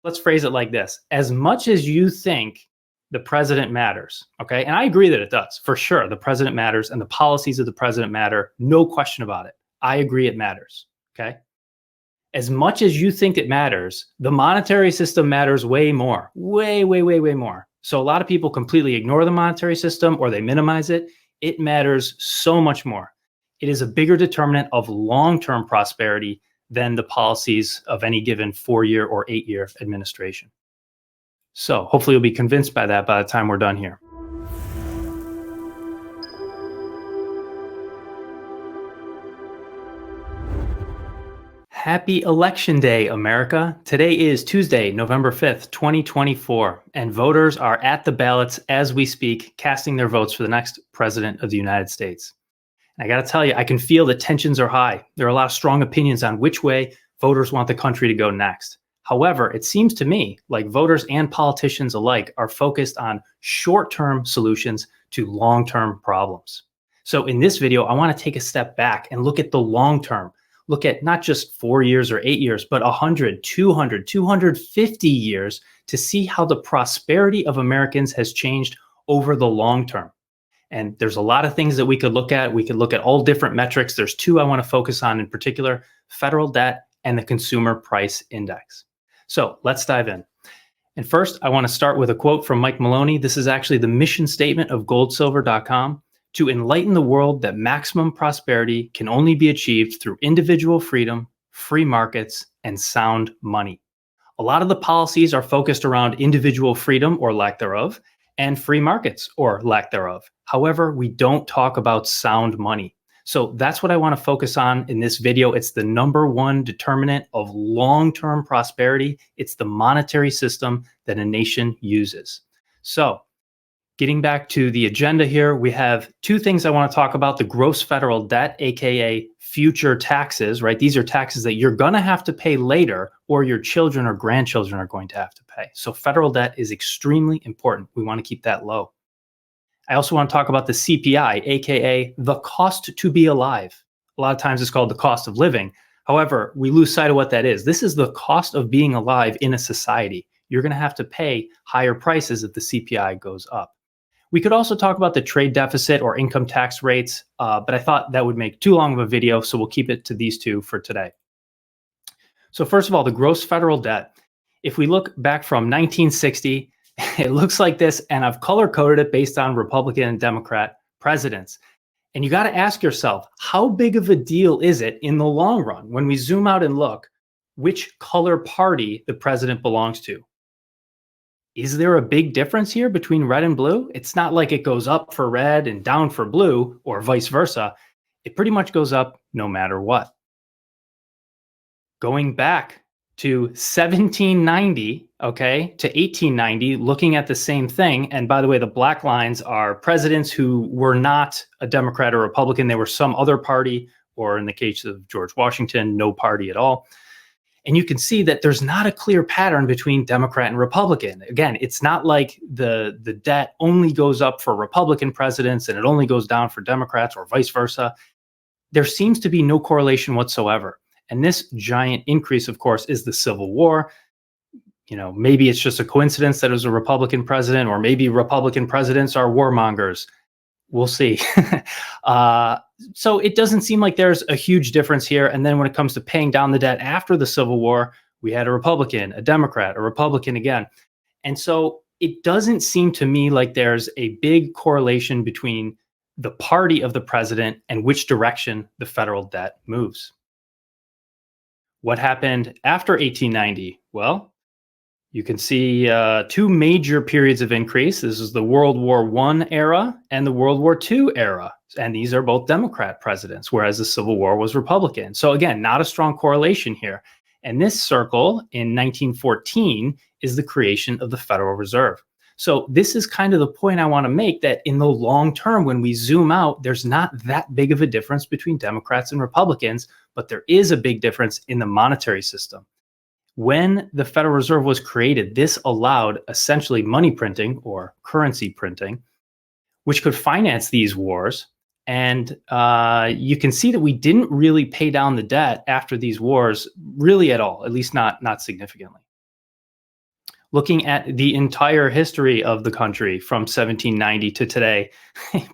let's phrase it like this. As much as you think the president matters, okay, and I agree that it does, for sure. The president matters and the policies of the president matter, no question about it. I agree it matters, okay? As much as you think it matters, the monetary system matters way more, way, way, way, way more. So a lot of people completely ignore the monetary system or they minimize it. It matters so much more. It is a bigger determinant of long-term prosperity than the policies of any given 4-year or 8-year administration. So hopefully you'll be convinced by that by the time we're done here. Happy Election Day, America. Today is Tuesday, November 5th, 2024, and voters are at the ballots as we speak, casting their votes for the next president of the United States. And I got to tell you, I can feel that tensions are high. There are a lot of strong opinions on which way voters want the country to go next. However, it seems to me like voters and politicians alike are focused on short-term solutions to long-term problems. So in this video, I want to take a step back and look at the long term. Look at not just 4 years or 8 years, but 100, 200, 250 years to see how the prosperity of Americans has changed over the long term. And there's a lot of things that we could look at. We could look at all different metrics. There's two I want to focus on in particular: federal debt and the consumer price index. So let's dive in. And first, I want to start with a quote from Mike Maloney. This is actually the mission statement of goldsilver.com. To enlighten the world that maximum prosperity can only be achieved through individual freedom, free markets, and sound money. A lot of the policies are focused around individual freedom or lack thereof, and free markets or lack thereof. However, we don't talk about sound money. So that's what I want to focus on in this video. It's the number one determinant of long-term prosperity. It's the monetary system that a nation uses. So getting back to the agenda here, we have two things I want to talk about: the gross federal debt, aka future taxes, right? These are taxes that you're going to have to pay later, or your children or grandchildren are going to have to pay. So federal debt is extremely important. We want to keep that low. I also want to talk about the CPI, aka the cost to be alive. A lot of times it's called the cost of living. However, we lose sight of what that is. This is the cost of being alive in a society. You're going to have to pay higher prices if the CPI goes up. We could also talk about the trade deficit or income tax rates, but I thought that would make too long of a video, so we'll keep it to these two for today. So first of all, the gross federal debt. If we look back from 1960, it looks like this, and I've color-coded it based on Republican and Democrat presidents. And you got to ask yourself, how big of a deal is it in the long run when we zoom out and look which color party the president belongs to? Is there a big difference here between red and blue? It's not like it goes up for red and down for blue, or vice versa. It pretty much goes up no matter what. Going back to 1790, okay, to 1890, looking at the same thing. And by the way, the black lines are presidents who were not a Democrat or Republican. They were some other party, or in the case of George Washington, no party at all. And you can see that there's not a clear pattern between Democrat and Republican. Again, it's not like the debt only goes up for Republican presidents and it only goes down for Democrats or vice versa. There seems to be no correlation whatsoever. And this giant increase, of course, is the Civil War. You know, maybe it's just a coincidence that it was a Republican president, or maybe Republican presidents are warmongers. We'll see. So it doesn't seem like there's a huge difference here. And then when it comes to paying down the debt after the Civil War, we had a Republican, a Democrat, a Republican again. And so it doesn't seem to me like there's a big correlation between the party of the president and which direction the federal debt moves. What happened after 1890? Well, you can see two major periods of increase. This is the World War I era and the World War II era. And these are both Democrat presidents, whereas the Civil War was Republican. So again, not a strong correlation here. And this circle in 1914 is the creation of the Federal Reserve. So this is kind of the point I want to make, that in the long term, when we zoom out, there's not that big of a difference between Democrats and Republicans, but there is a big difference in the monetary system. When the Federal Reserve was created, this allowed essentially money printing or currency printing, which could finance these wars. And you can see that we didn't really pay down the debt after these wars really at all, at least not significantly. Looking at the entire history of the country from 1790 to today,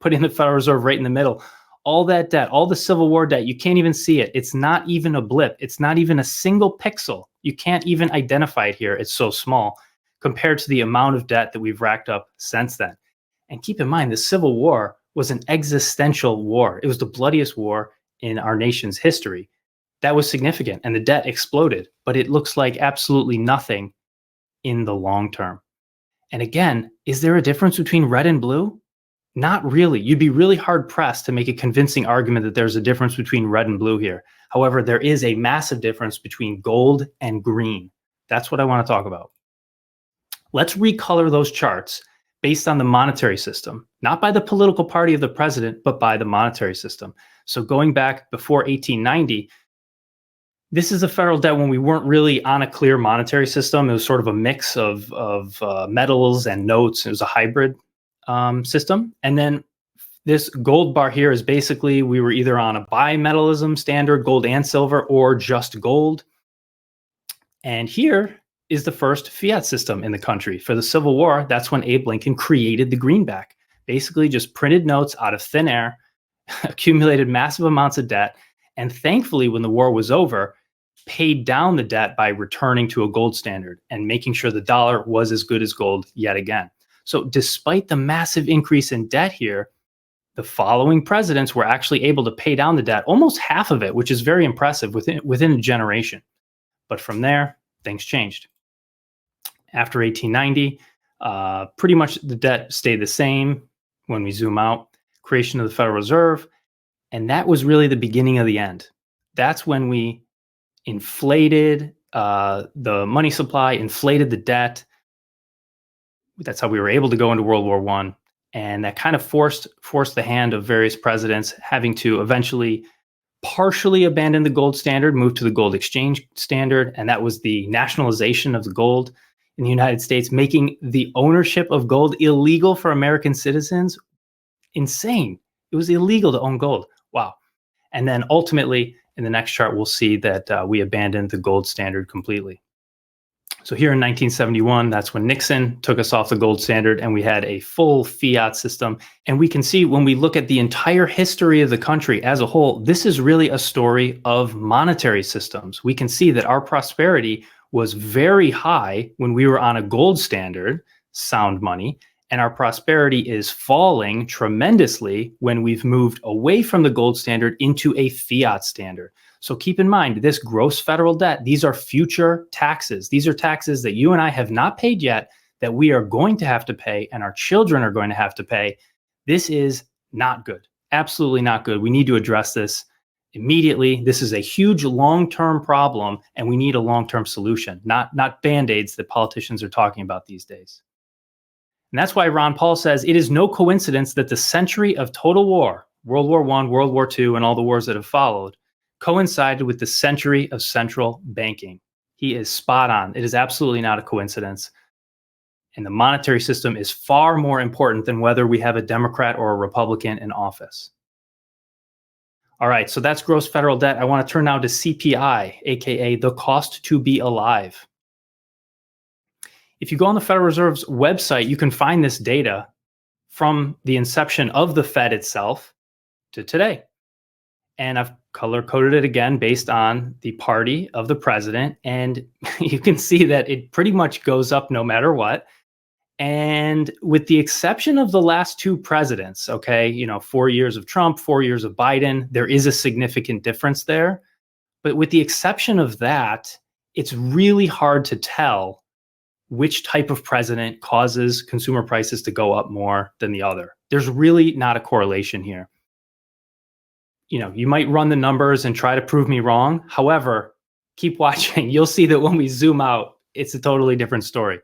putting the Federal Reserve right in the middle, all that debt, all the Civil War debt, you can't even see it. It's not even a blip. It's not even a single pixel. You can't even identify it here. It's so small compared to the amount of debt that we've racked up since then. And keep in mind, the Civil War was an existential war. It was the bloodiest war in our nation's history. That was significant, and the debt exploded, but it looks like absolutely nothing in the long term. And again, is there a difference between red and blue? Not really. You'd be really hard pressed to make a convincing argument that there's a difference between red and blue here. However, there is a massive difference between gold and green. That's what I want to talk about. Let's recolor those charts based on the monetary system, not by the political party of the president, but by the monetary system. So going back before 1890, this is the federal debt when we weren't really on a clear monetary system. It was sort of a mix of metals and notes. It was a hybrid system. And then this gold bar here is basically we were either on a bimetallism standard, gold and silver, or just gold. And here is the first fiat system in the country. For the Civil War, that's when Abe Lincoln created the greenback. Basically just printed notes out of thin air, accumulated massive amounts of debt, and thankfully, when the war was over, paid down the debt by returning to a gold standard and making sure the dollar was as good as gold yet again. So despite the massive increase in debt here, the following presidents were actually able to pay down the debt, almost half of it, which is very impressive within a generation. But from there, things changed. After 1890, pretty much the debt stayed the same when we zoom out, creation of the Federal Reserve, and that was really the beginning of the end. That's when we inflated the money supply, inflated the debt. That's how we were able to go into World War I. And that kind of forced the hand of various presidents having to eventually partially abandon the gold standard, move to the gold exchange standard. And that was the nationalization of the gold in the United States, making the ownership of gold illegal for American citizens. Insane. It was illegal to own gold. Wow. And then ultimately, in the next chart, we'll see that we abandoned the gold standard completely. So here in 1971, that's when Nixon took us off the gold standard and we had a full fiat system. And we can see when we look at the entire history of the country as a whole, this is really a story of monetary systems. We can see that our prosperity was very high when we were on a gold standard, sound money, and our prosperity is falling tremendously when we've moved away from the gold standard into a fiat standard. So keep in mind, this gross federal debt, these are future taxes. These are taxes that you and I have not paid yet, that we are going to have to pay and our children are going to have to pay. This is not good. Absolutely not good. We need to address this immediately. This is a huge long-term problem and we need a long-term solution, not Band-Aids that politicians are talking about these days. And that's why Ron Paul says it is no coincidence that the century of total war, World War I, World War II, and all the wars that have followed, coincided with the century of central banking. He is spot on. It is absolutely not a coincidence. And the monetary system is far more important than whether we have a Democrat or a Republican in office. All right, so that's gross federal debt. I want to turn now to CPI, aka the cost to be alive. If you go on the Federal Reserve's website, you can find this data from the inception of the Fed itself to today. And I've color-coded it again based on the party of the president. And you can see that it pretty much goes up no matter what. And with the exception of the last two presidents, 4 years of Trump, 4 years of Biden, there is a significant difference there. But with the exception of that, it's really hard to tell which type of president causes consumer prices to go up more than the other. There's really not a correlation here. You might run the numbers and try to prove me wrong. However, keep watching. You'll see that when we zoom out, it's a totally different story.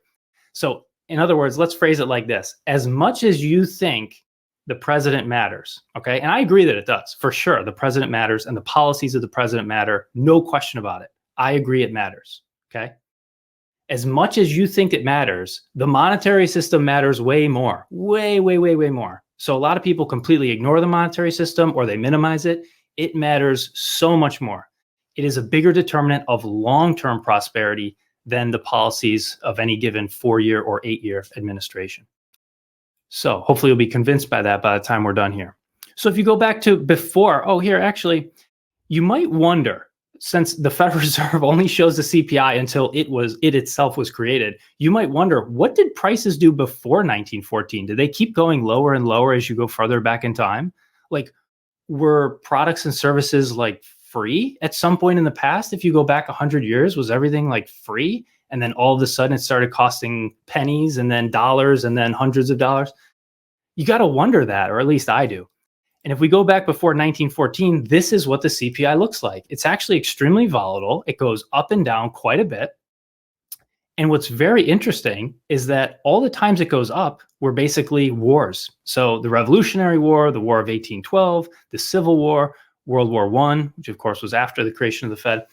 So in other words, let's phrase it like this. As much as you think the president matters, okay? And I agree that it does, for sure. The president matters and the policies of the president matter. No question about it. I agree it matters, okay? As much as you think it matters, the monetary system matters way more, way, way, way, way more. So a lot of people completely ignore the monetary system or they minimize it. It matters so much more. It is a bigger determinant of long-term prosperity than the policies of any given 4-year or 8-year administration. So hopefully you'll be convinced by that by the time we're done here. So if you go back to before, actually, you might wonder, since the Federal Reserve only shows the CPI until it itself was created, you might wonder, what did prices do before 1914? Did they keep going lower and lower as you go further back in time? Like, were products and services like free at some point in the past? If you go back 100 years, was everything like free? And then all of a sudden it started costing pennies and then dollars and then hundreds of dollars. You got to wonder that, or at least I do. And if we go back before 1914, this is what the CPI looks like. It's actually extremely volatile. It goes up and down quite a bit. And what's very interesting is that all the times it goes up were basically wars. So the Revolutionary War, the War of 1812, the Civil War, World War I, which of course was after the creation of the Fed.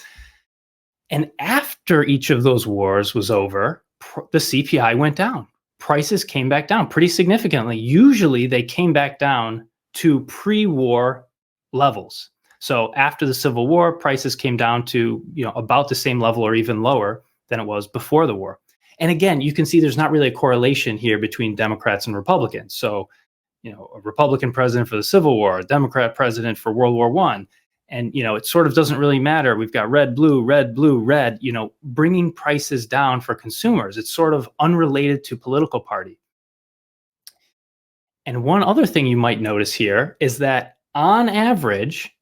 And after each of those wars was over, the CPI went down. Prices came back down pretty significantly. Usually they came back down to pre-war levels. So after the Civil War, prices came down to, about the same level or even lower than it was before the war. And again, you can see there's not really a correlation here between Democrats and Republicans. So, a Republican president for the Civil War, a Democrat president for World War I. And, it sort of doesn't really matter. We've got red, blue, red, blue, red, bringing prices down for consumers. It's sort of unrelated to political party. And one other thing you might notice here is that on average,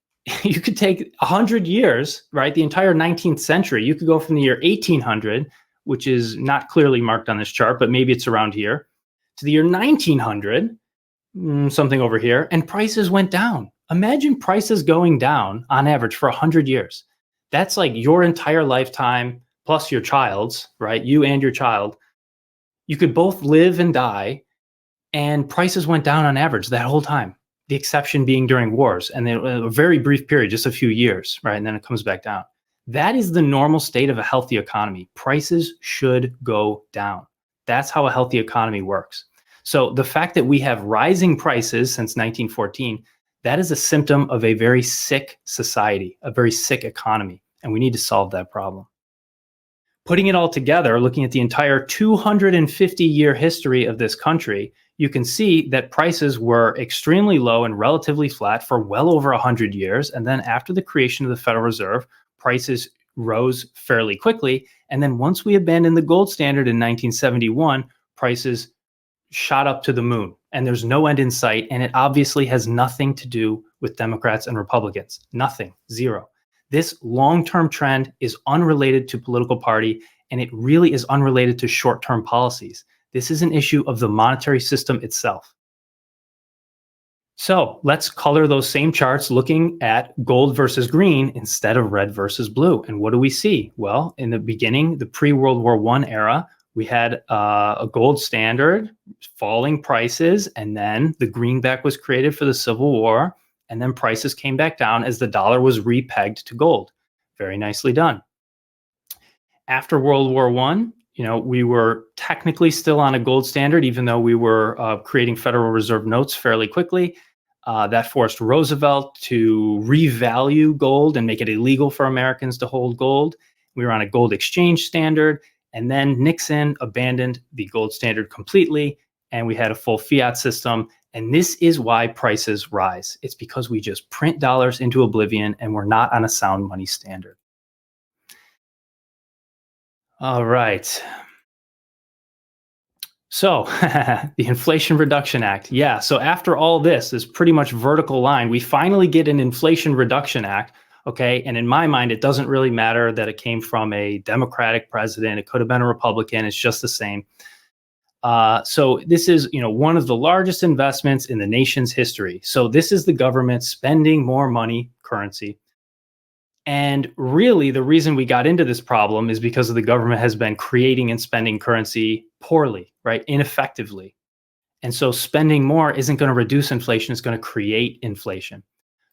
you could take 100 years, right? The entire 19th century, you could go from the year 1800, which is not clearly marked on this chart, but maybe it's around here, to the year 1900, something over here, and prices went down. Imagine prices going down on average for 100 years. That's like your entire lifetime plus your child's, right? You and your child. You could both live and die, and prices went down on average that whole time. The exception being during wars, and then a very brief period, just a few years, right? And then it comes back down. That is the normal state of a healthy economy. Prices should go down. That's how a healthy economy works. So the fact that we have rising prices since 1914, that is a symptom of a very sick society, a very sick economy, and we need to solve that problem. Putting it all together, looking at the entire 250-year history of this country, you can see that prices were extremely low and relatively flat for well over 100 years. And then after the creation of the Federal Reserve, prices rose fairly quickly. And then once we abandoned the gold standard in 1971, prices shot up to the moon. And there's no end in sight. And it obviously has nothing to do with Democrats and Republicans. Nothing. Zero. This long-term trend is unrelated to political party, and it really is unrelated to short-term policies. This is an issue of the monetary system itself. So let's color those same charts looking at gold versus green instead of red versus blue. And what do we see? Well, in the beginning, the pre-World War I era, we had a gold standard, falling prices, and then the greenback was created for the Civil War, and then prices came back down as the dollar was repegged to gold. Very nicely done. After World War I, we were technically still on a gold standard, even though we were creating Federal Reserve notes fairly quickly. That forced Roosevelt to revalue gold and make it illegal for Americans to hold gold. We were on a gold exchange standard. And then Nixon abandoned the gold standard completely, and we had a full fiat system. And this is why prices rise. It's because we just print dollars into oblivion, and we're not on a sound money standard. All right. So the Inflation Reduction Act. Yeah. So after all this pretty much vertical line, we finally get an Inflation Reduction Act. Okay. And in my mind, it doesn't really matter that it came from a Democratic president. It could have been a Republican. It's just the same. So this is, one of the largest investments in the nation's history. So this is the government spending more money, currency. And really, the reason we got into this problem is because the government has been creating and spending currency poorly, right? Ineffectively. And so spending more isn't going to reduce inflation, it's going to create inflation.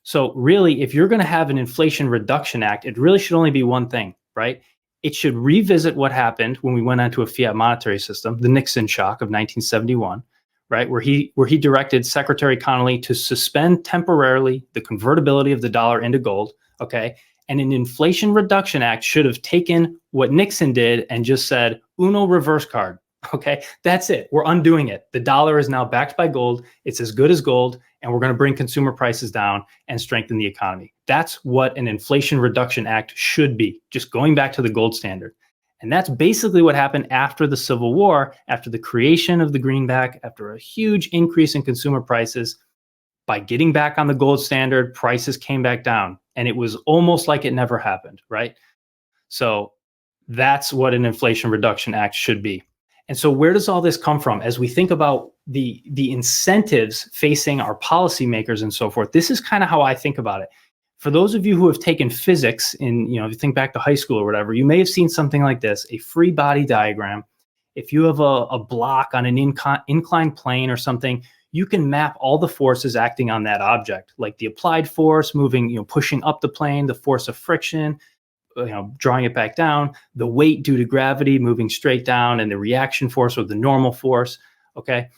So really, if you're going to have an Inflation Reduction Act, it really should only be one thing, right? It should revisit what happened when we went onto a fiat monetary system, the Nixon shock of 1971, right? Where he directed Secretary Connally to suspend temporarily the convertibility of the dollar into gold, okay? And an Inflation Reduction Act should have taken what Nixon did and just said, Uno reverse card. Okay, that's it. We're undoing it. The dollar is now backed by gold. It's as good as gold, and we're going to bring consumer prices down and strengthen the economy. That's what an Inflation Reduction Act should be, just going back to the gold standard. And that's basically what happened after the Civil War, after the creation of the greenback, after a huge increase in consumer prices. By getting back on the gold standard, prices came back down, and it was almost like it never happened, right? So that's what an Inflation Reduction Act should be. And so where does all this come from? As we think about the incentives facing our policymakers and so forth, this is kind of how I think about it. For those of you who have taken physics in, if you think back to high school or whatever, you may have seen something like this, a free body diagram. If you have a block on an inclined plane or something, you can map all the forces acting on that object, like the applied force moving, pushing up the plane, the force of friction, drawing it back down, the weight due to gravity moving straight down, and the reaction force or the normal force, okay?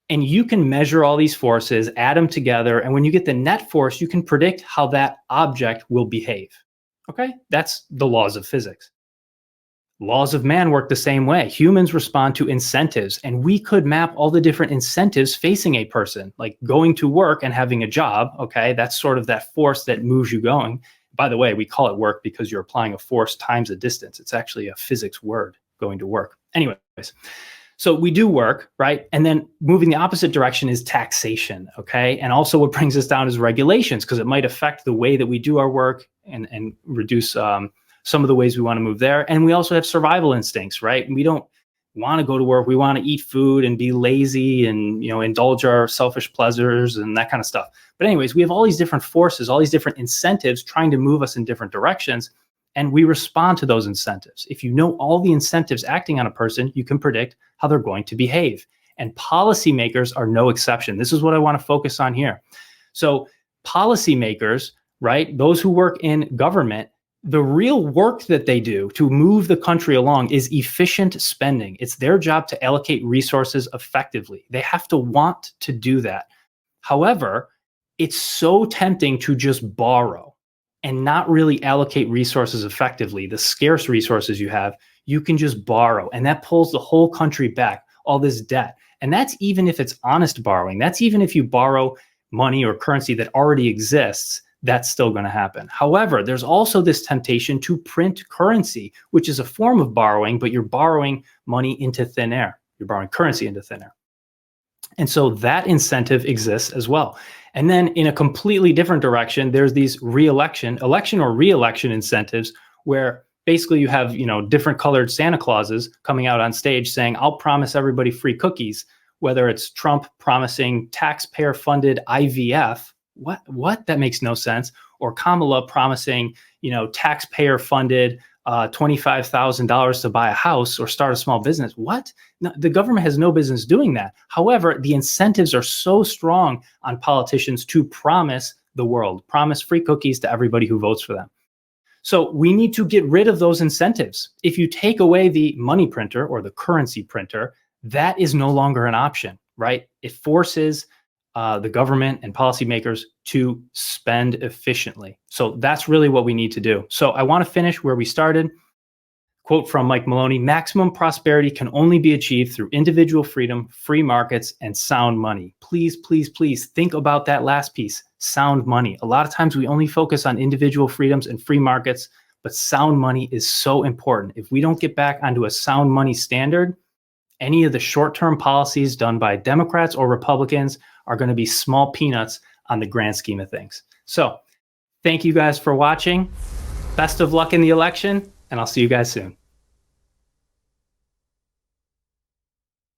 And you can measure all these forces, add them together, and when you get the net force, you can predict how that object will behave, okay? That's the laws of physics. Laws of man work the same way. Humans respond to incentives, and we could map all the different incentives facing a person, like going to work and having a job, okay? That's sort of that force that moves you going. By the way, we call it work because you're applying a force times a distance. It's actually a physics word, going to work. Anyways, so we do work, right? And then moving the opposite direction is taxation, okay? And also what brings us down is regulations, because it might affect the way that we do our work and reduce some of the ways we want to move there. And we also have survival instincts, right? We don't want to go to work. We want to eat food and be lazy and, indulge our selfish pleasures and that kind of stuff. But anyways, we have all these different forces, all these different incentives trying to move us in different directions. And we respond to those incentives. If you know all the incentives acting on a person, you can predict how they're going to behave. And policymakers are no exception. This is what I want to focus on here. So policymakers, right, those who work in government, the real work that they do to move the country along is efficient spending. It's their job to allocate resources effectively. They have to want to do that. However, it's so tempting to just borrow and not really allocate resources effectively. The scarce resources you have, you can just borrow, and that pulls the whole country back, all this debt. And that's even if it's honest borrowing. That's even if you borrow money or currency that already exists. That's still going to happen. However, there's also this temptation to print currency, which is a form of borrowing, but you're borrowing money into thin air. You're borrowing currency into thin air. And so that incentive exists as well. And then in a completely different direction, there's these election or re-election incentives where basically you have, different colored Santa Clauses coming out on stage saying, I'll promise everybody free cookies, whether it's Trump promising taxpayer-funded IVF. What? That makes no sense. Or Kamala promising, taxpayer-funded $25,000 to buy a house or start a small business. What? No, the government has no business doing that. However, the incentives are so strong on politicians to promise the world, promise free cookies to everybody who votes for them. So we need to get rid of those incentives. If you take away the money printer or the currency printer, that is no longer an option, right? It forces the government and policymakers to spend efficiently. So that's really what we need to do. So I want to finish where we started. Quote from Mike Maloney: maximum prosperity can only be achieved through individual freedom, free markets, and sound money. Please, please, please think about that last piece, sound money. A lot of times we only focus on individual freedoms and free markets, but sound money is so important. If we don't get back onto a sound money standard, any of the short-term policies done by Democrats or Republicans are going to be small peanuts on the grand scheme of things. So thank you guys for watching. Best of luck in the election, and I'll see you guys soon.